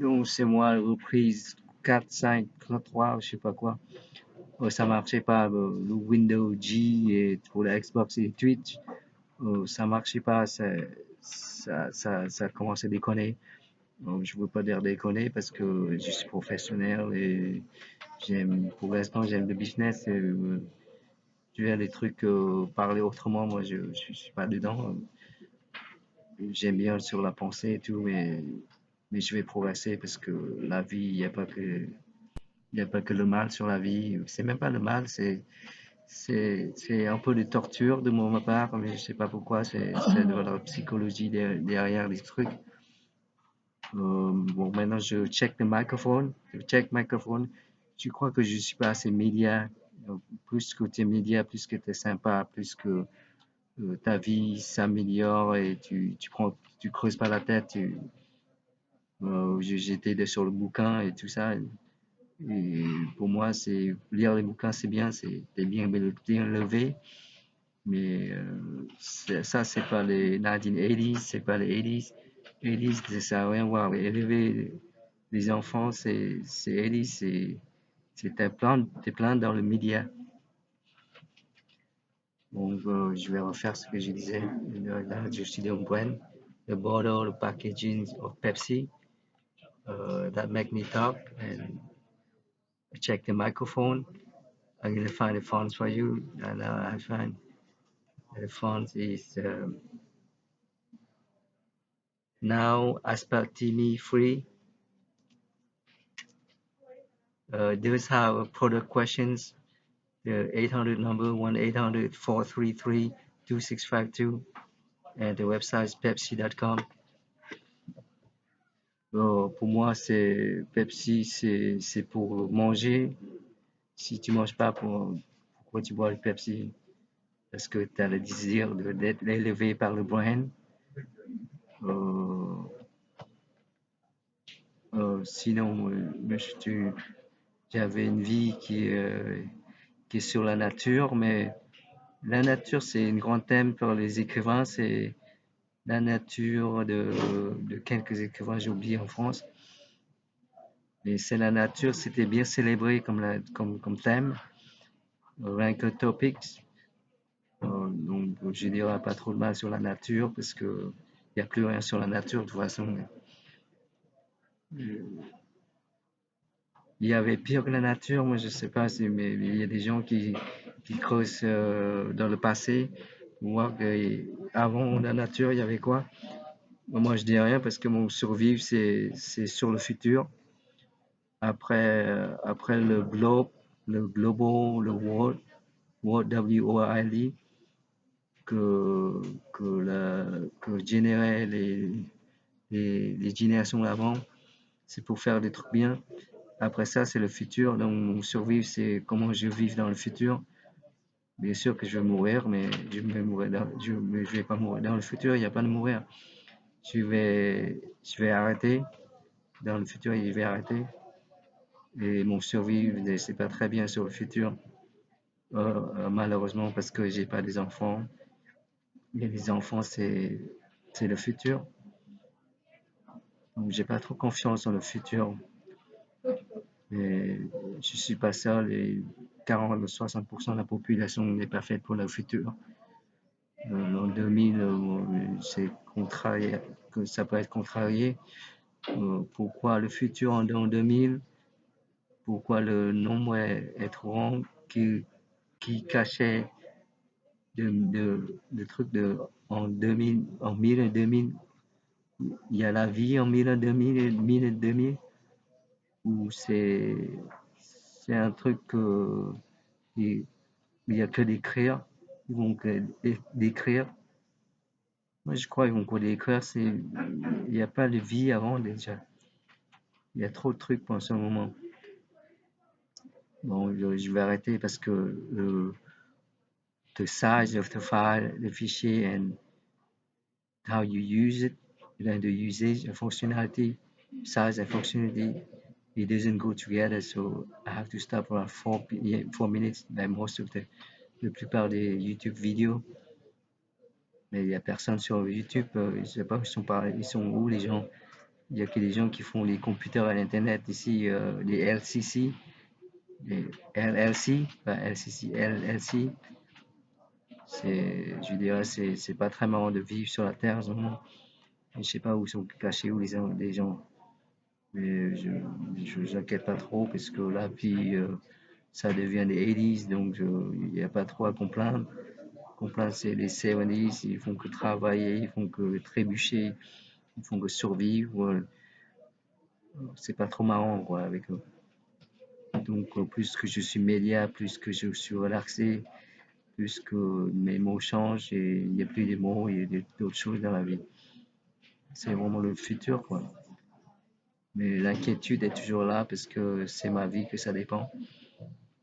Donc c'est moi reprise 4, 5, 3, je sais pas quoi. Ça marchait pas. Le Windows G et pour la Xbox et Twitch, ça marchait pas. Ça commence à déconner. Je veux pas dire déconner parce que je suis professionnel et pour l'instant, j'aime le business. Et, tu vois, les trucs, parler autrement, moi, je suis pas dedans. J'aime bien sur la pensée et tout, mais je vais progresser parce que la vie, il y a pas que le mal sur la vie. C'est même pas le mal, c'est un peu de torture de ma part, mais je sais pas pourquoi. C'est de la psychologie derrière les trucs. Bon, maintenant, je check le microphone. Je check microphone. Tu crois que je suis pas assez média? Plus que tu es média, plus que tu es sympa, plus que ta vie s'améliore et tu creuses pas la tête. J'étais sur le bouquin et tout ça. Et pour moi, c'est lire les bouquins, c'est bien, c'est bien levé. Mais ça, c'est pas les 1980s, c'est pas les 80s. 80s, ça n'a rien à voir. Élever les enfants, c'est 80s, t'es plein dans le média. Donc, je vais refaire ce que je disais. Là, je suis dans brand, the bottle, the packaging of Pepsi, that make me talk, and check the microphone. I'm gonna find the fonts for you, and I find the font is now Aspartame free. Those have product questions. The 800 number 1-800-433-2652, and the website is pepsi.com. Pour moi, c'est Pepsi, c'est pour manger. Si tu manges pas, pourquoi tu bois le Pepsi? Parce que tu as le désir d'être élevé par le brand. Euh, sinon, j'avais une vie qui est sur la nature, mais la nature, c'est un grand thème pour les écrivains. C'est la nature de quelques écrivains, j'ai oublié en France. Mais c'est la nature, c'était bien célébré comme thème. Rien que topics. Donc, je dirais pas trop de mal sur la nature parce que il n'y a plus rien sur la nature de toute façon. Il y avait pire que la nature, moi je sais pas, mais il y a des gens qui creusent dans le passé pour voir qu'avant la nature, il y avait quoi? Moi je dis rien parce que mon survivre, c'est sur le futur. Après le globe, le global, le world, W-O-R-L-D, que, que généraient les générations avant, c'est pour faire des trucs bien. Après ça, c'est le futur. Donc, mon survivre, c'est comment je vis dans le futur. Bien sûr que je vais mourir, mais je vais pas mourir. Dans le futur, il n'y a pas de mourir. Je vais arrêter. Dans le futur, je vais arrêter. Et mon survivre, c'est pas très bien sur le futur. Malheureusement, parce que j'ai pas des enfants. Et les enfants, c'est le futur. Donc, j'ai pas trop confiance dans le futur. Mais je suis pas seul et 40 ou 60% de la population n'est pas faite pour le futur. En 2000, c'est contrarié, que ça peut être contrarié. Pourquoi le futur en 2000? Pourquoi le nombre est trop grand qui cachait de trucs en 2000, en 1000 et 2000? Il y a la vie en 1000 et 2000 et 1000 et 2000? Ou c'est un truc il n'y a que d'écrire? Ils vont que d'écrire. Moi, je crois qu'ils vont que d'écrire. Il n'y a pas de vie avant déjà. Il y a trop de trucs pour ce moment. Bon, je vais arrêter parce que the size of the file, le fichier, and how you use it, the usage, the functionality, size and functionality, it doesn't go together. So I have to stop around 4 minutes, like most of la plupart des YouTube vidéos. Mais il n'y a personne sur YouTube. Je sais pas, ils sont où les gens? Il y a que des gens qui font les computers à l'internet ici, les LCC, les LLC, pas LCC, LLC. Je dirais, c'est pas très marrant de vivre sur la Terre en ce moment. Je sais pas où sont cachés où les gens, mais je n'inquiète pas trop parce que la vie, ça devient les 80s, donc il n'y a pas trop à complaindre. Complaindre, c'est les 70s, ils font que travailler, ils font que trébucher, ils font que survivre. C'est pas trop marrant quoi, avec eux. Donc, plus que je suis média, plus que je suis relaxé, plus que mes mots changent et il n'y a plus de mots, il y a d'autres choses dans la vie. C'est vraiment le futur, quoi. Mais l'inquiétude est toujours là parce que c'est ma vie que ça dépend.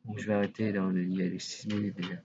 Donc, je vais arrêter il y a les 6 minutes déjà.